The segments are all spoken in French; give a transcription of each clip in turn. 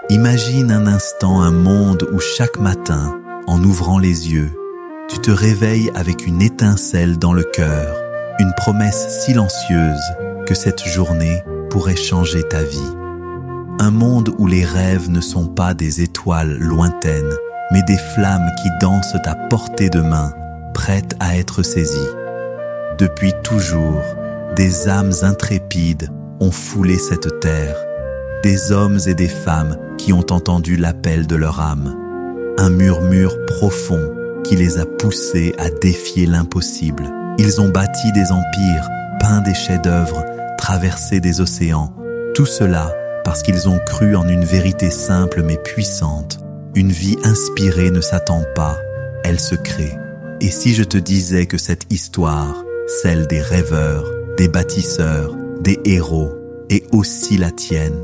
Imagine un instant un monde où chaque matin, en ouvrant les yeux, tu te réveilles avec une étincelle dans le cœur, une promesse silencieuse que cette journée pourrait changer ta vie. Un monde où les rêves ne sont pas des étoiles lointaines, mais des flammes qui dansent à portée de main, prêtes à être saisies. Depuis toujours, des âmes intrépides ont foulé cette terre, des hommes et des femmes qui ont entendu l'appel de leur âme, un murmure profond qui les a poussés à défier l'impossible. Ils ont bâti des empires, peint des chefs-d'œuvre, traversé des océans, tout cela parce qu'ils ont cru en une vérité simple mais puissante. Une vie inspirée ne s'attend pas, elle se crée. Et si je te disais que cette histoire, celle des rêveurs, des bâtisseurs, des héros, est aussi la tienne,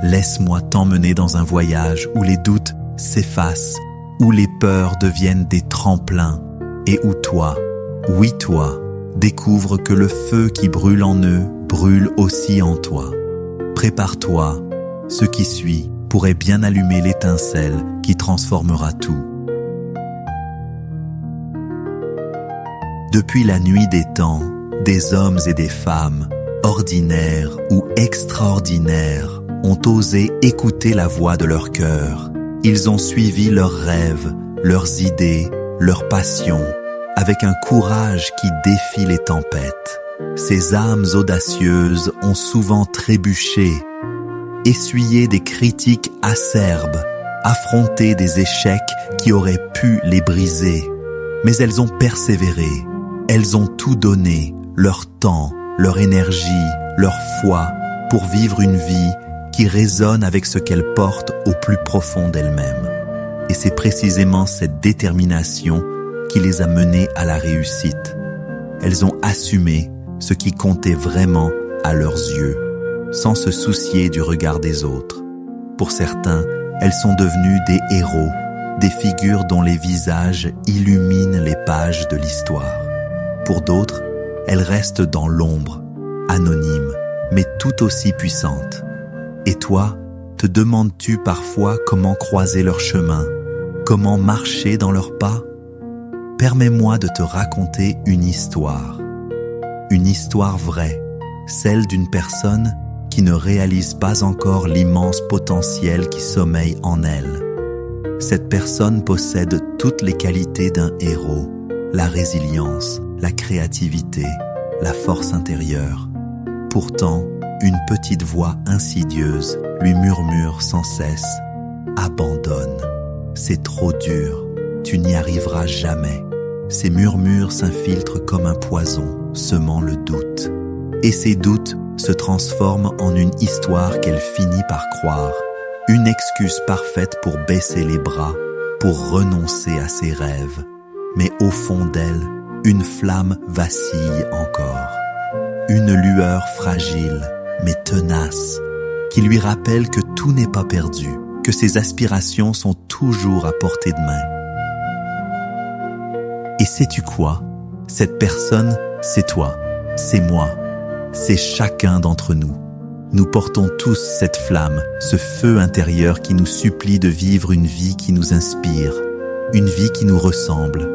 laisse-moi t'emmener dans un voyage où les doutes s'effacent, où les peurs deviennent des tremplins, et où toi, oui toi, découvre que le feu qui brûle en eux brûle aussi en toi. Prépare-toi, ce qui suit pourrait bien allumer l'étincelle qui transformera tout. Depuis la nuit des temps, des hommes et des femmes, ordinaires ou extraordinaires, ont osé écouter la voix de leur cœur. Ils ont suivi leurs rêves, leurs idées, leurs passions, avec un courage qui défie les tempêtes. Ces âmes audacieuses ont souvent trébuché, essuyé des critiques acerbes, affronté des échecs qui auraient pu les briser. Mais elles ont persévéré, elles ont tout donné, leur temps, leur énergie, leur foi, pour vivre une vie qui résonne avec ce qu'elles portent au plus profond d'elles-mêmes. Et c'est précisément cette détermination qui les a menées à la réussite. Elles ont assumé ce qui comptait vraiment à leurs yeux, sans se soucier du regard des autres. Pour certains, elles sont devenues des héros, des figures dont les visages illuminent les pages de l'histoire. Pour d'autres, elles restent dans l'ombre, anonymes, mais tout aussi puissantes. Et toi, te demandes-tu parfois comment croiser leur chemin, comment marcher dans leurs pas? Permets-moi de te raconter une histoire vraie, celle d'une personne qui ne réalise pas encore l'immense potentiel qui sommeille en elle. Cette personne possède toutes les qualités d'un héros, la résilience, la créativité, la force intérieure. Pourtant, une petite voix insidieuse lui murmure sans cesse « Abandonne, c'est trop dur, tu n'y arriveras jamais ». Ces murmures s'infiltrent comme un poison, semant le doute. Et ces doutes se transforment en une histoire qu'elle finit par croire, une excuse parfaite pour baisser les bras, pour renoncer à ses rêves. Mais au fond d'elle, une flamme vacille encore. Une lueur fragile, mais tenace, qui lui rappelle que tout n'est pas perdu, que ses aspirations sont toujours à portée de main. Et sais-tu quoi? Cette personne, c'est toi, c'est moi, c'est chacun d'entre nous. Nous portons tous cette flamme, ce feu intérieur qui nous supplie de vivre une vie qui nous inspire, une vie qui nous ressemble.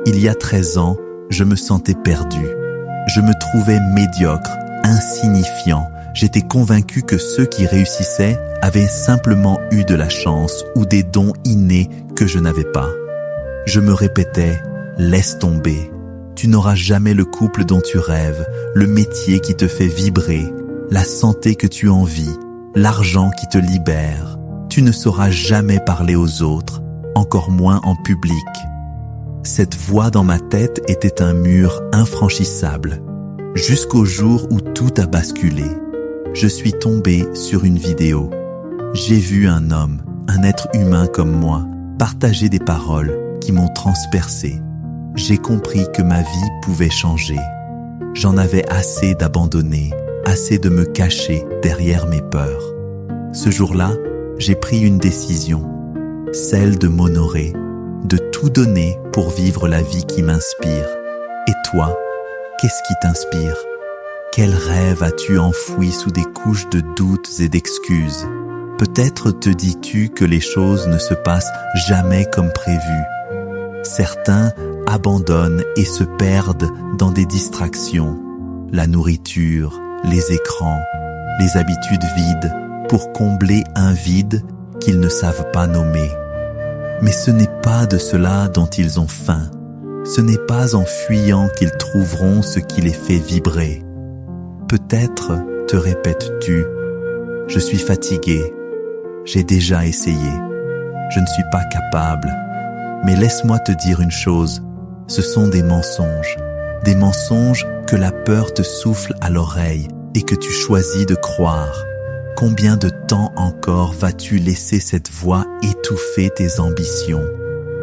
Il y a 13 ans, je me sentais perdu. Je me trouvais médiocre, insignifiant. J'étais convaincu que ceux qui réussissaient avaient simplement eu de la chance ou des dons innés que je n'avais pas. Je me répétais, laisse tomber. Tu n'auras jamais le couple dont tu rêves, le métier qui te fait vibrer, la santé que tu envies, l'argent qui te libère. Tu ne sauras jamais parler aux autres, encore moins en public. Cette voix dans ma tête était un mur infranchissable, jusqu'au jour où tout a basculé. Je suis tombé sur une vidéo. J'ai vu un homme, un être humain comme moi, partager des paroles qui m'ont transpercé. J'ai compris que ma vie pouvait changer. J'en avais assez d'abandonner, assez de me cacher derrière mes peurs. Ce jour-là, j'ai pris une décision, celle de m'honorer, de tout donner pour vivre la vie qui m'inspire. Et toi, qu'est-ce qui t'inspire? Quel rêve as-tu enfoui sous des couches de doutes et d'excuses? Peut-être te dis-tu que les choses ne se passent jamais comme prévu. Certains abandonnent et se perdent dans des distractions, la nourriture, les écrans, les habitudes vides, pour combler un vide qu'ils ne savent pas nommer. Mais ce n'est pas de cela dont ils ont faim. Ce n'est pas en fuyant qu'ils trouveront ce qui les fait vibrer. Peut-être te répètes-tu, « Je suis fatigué, j'ai déjà essayé, je ne suis pas capable. » Mais laisse-moi te dire une chose, ce sont des mensonges que la peur te souffle à l'oreille et que tu choisis de croire. Combien de temps encore vas-tu laisser cette voix étouffer tes ambitions?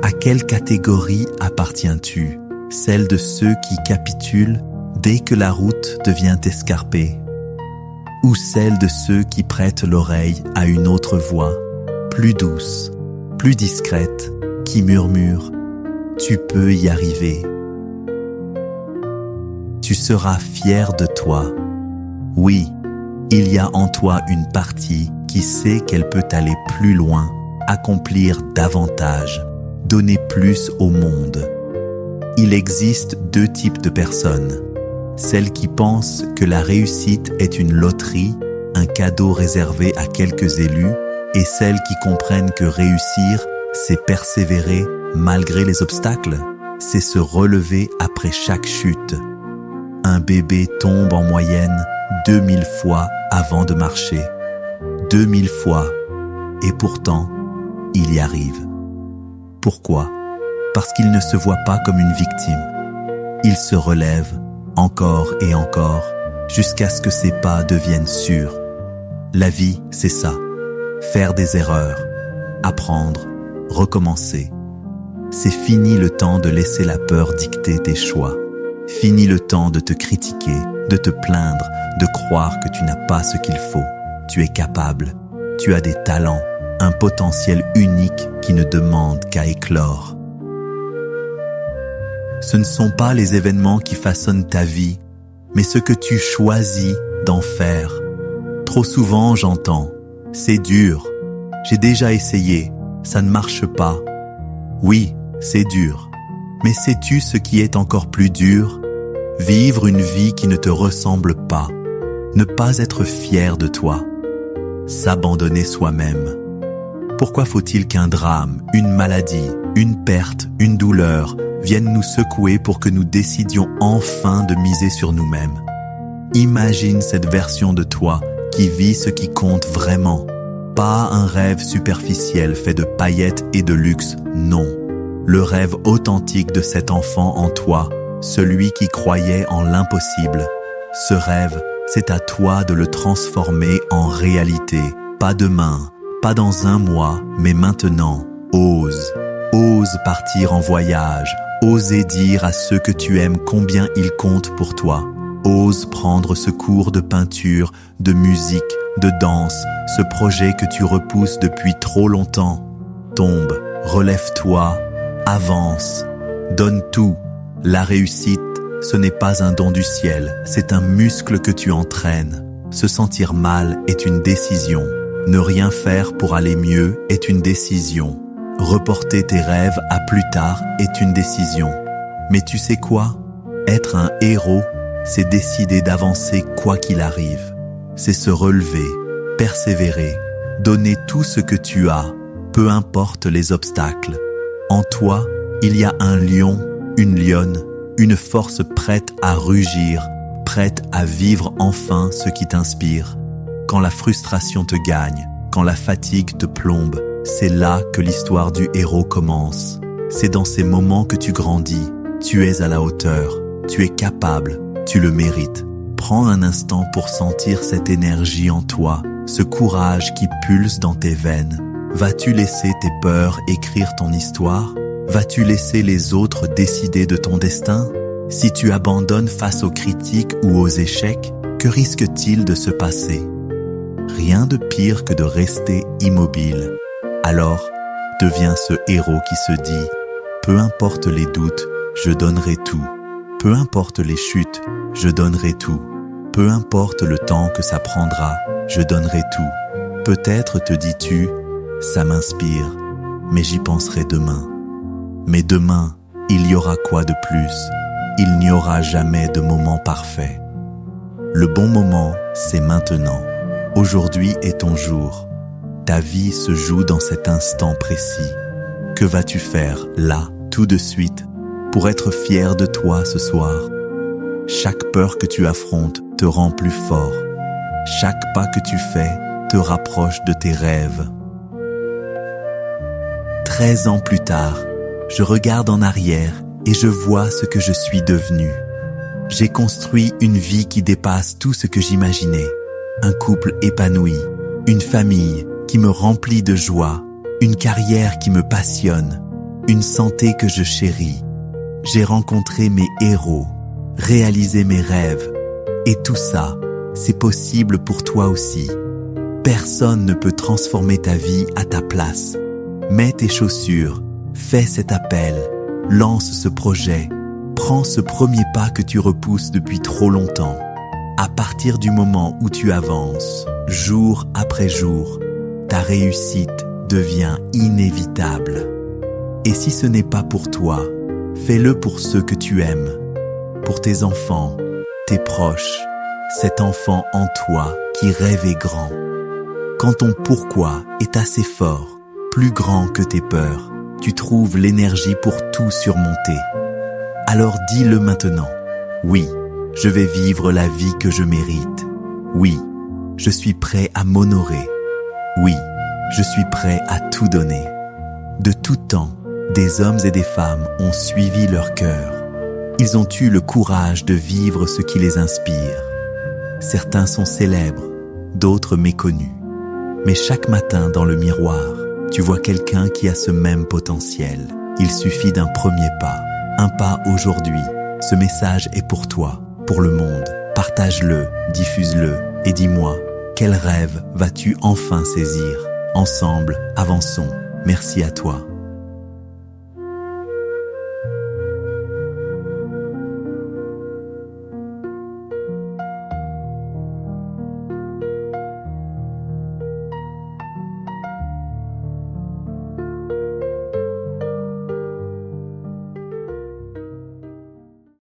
À quelle catégorie appartiens-tu? Celle de ceux qui capitulent dès que la route devient escarpée? Ou celle de ceux qui prêtent l'oreille à une autre voix, plus douce, plus discrète, qui murmure « Tu peux y arriver ». Tu seras fier de toi. Oui, il y a en toi une partie qui sait qu'elle peut aller plus loin, accomplir davantage, donner plus au monde. Il existe deux types de personnes. Celles qui pensent que la réussite est une loterie, un cadeau réservé à quelques élus, et celles qui comprennent que réussir, c'est persévérer malgré les obstacles, c'est se relever après chaque chute. Un bébé tombe en moyenne 2000 fois avant de marcher. 2000 fois. Et pourtant, il y arrive. Pourquoi? Parce qu'il ne se voit pas comme une victime. Il se relève encore et encore jusqu'à ce que ses pas deviennent sûrs. La vie, c'est ça. Faire des erreurs, apprendre, recommencer. C'est fini le temps de laisser la peur dicter tes choix. Fini le temps de te critiquer, de te plaindre, de croire que tu n'as pas ce qu'il faut. Tu es capable, tu as des talents, un potentiel unique qui ne demande qu'à éclore. Ce ne sont pas les événements qui façonnent ta vie, mais ce que tu choisis d'en faire. Trop souvent, j'entends « C'est dur, j'ai déjà essayé, ça ne marche pas. » Oui, c'est dur. Mais sais-tu ce qui est encore plus dur? Vivre une vie qui ne te ressemble pas. Ne pas être fier de toi. S'abandonner soi-même. Pourquoi faut-il qu'un drame, une maladie, une perte, une douleur viennent nous secouer pour que nous décidions enfin de miser sur nous-mêmes? Imagine cette version de toi qui vit ce qui compte vraiment. Pas un rêve superficiel fait de paillettes et de luxe, non. Le rêve authentique de cet enfant en toi, celui qui croyait en l'impossible. Ce rêve, c'est à toi de le transformer en réalité. Pas demain, pas dans un mois, mais maintenant. Ose. Ose partir en voyage. Oser dire à ceux que tu aimes combien ils comptent pour toi. Ose prendre ce cours de peinture, de musique, de danse, ce projet que tu repousses depuis trop longtemps. Tombe, relève-toi, avance, donne tout. La réussite, ce n'est pas un don du ciel, c'est un muscle que tu entraînes. Se sentir mal est une décision. Ne rien faire pour aller mieux est une décision. Reporter tes rêves à plus tard est une décision. Mais tu sais quoi? Être un héros, c'est décider d'avancer quoi qu'il arrive. C'est se relever, persévérer, donner tout ce que tu as, peu importe les obstacles. En toi, il y a un lion, une lionne, une force prête à rugir, prête à vivre enfin ce qui t'inspire. Quand la frustration te gagne, quand la fatigue te plombe, c'est là que l'histoire du héros commence. C'est dans ces moments que tu grandis. Tu es à la hauteur, tu es capable, tu le mérites. Prends un instant pour sentir cette énergie en toi, ce courage qui pulse dans tes veines. Vas-tu laisser tes peurs écrire ton histoire? Vas-tu laisser les autres décider de ton destin? Si tu abandonnes face aux critiques ou aux échecs, que risque-t-il de se passer? Rien de pire que de rester immobile. Alors, deviens ce héros qui se dit « Peu importe les doutes, je donnerai tout. Peu importe les chutes, je donnerai tout. Peu importe le temps que ça prendra, je donnerai tout. Peut-être te dis-tu, ça m'inspire, mais j'y penserai demain. Mais demain, il y aura quoi de plus? Il n'y aura jamais de moment parfait. Le bon moment, c'est maintenant. Aujourd'hui est ton jour. Ta vie se joue dans cet instant précis. Que vas-tu faire là, tout de suite, pour être fier de toi ce soir? Chaque peur que tu affrontes te rend plus fort. Chaque pas que tu fais te rapproche de tes rêves. 13 ans plus tard, je regarde en arrière et je vois ce que je suis devenu. J'ai construit une vie qui dépasse tout ce que j'imaginais. Un couple épanoui, une famille qui me remplit de joie, une carrière qui me passionne, une santé que je chéris. J'ai rencontré mes héros, réalisé mes rêves. Et tout ça, c'est possible pour toi aussi. Personne ne peut transformer ta vie à ta place. Mets tes chaussures, fais cet appel, lance ce projet, prends ce premier pas que tu repousses depuis trop longtemps. À partir du moment où tu avances, jour après jour, ta réussite devient inévitable. Et si ce n'est pas pour toi, fais-le pour ceux que tu aimes, pour tes enfants, tes proches, cet enfant en toi qui rêve grand. Quand ton pourquoi est assez fort, plus grand que tes peurs, tu trouves l'énergie pour tout surmonter. Alors dis-le maintenant. Oui, je vais vivre la vie que je mérite. Oui, je suis prêt à m'honorer. Oui, je suis prêt à tout donner. De tout temps, des hommes et des femmes ont suivi leur cœur. Ils ont eu le courage de vivre ce qui les inspire. Certains sont célèbres, d'autres méconnus. Mais chaque matin dans le miroir, tu vois quelqu'un qui a ce même potentiel. Il suffit d'un premier pas. Un pas aujourd'hui. Ce message est pour toi, pour le monde. Partage-le, diffuse-le et dis-moi, quel rêve vas-tu enfin saisir? Ensemble, avançons. Merci à toi.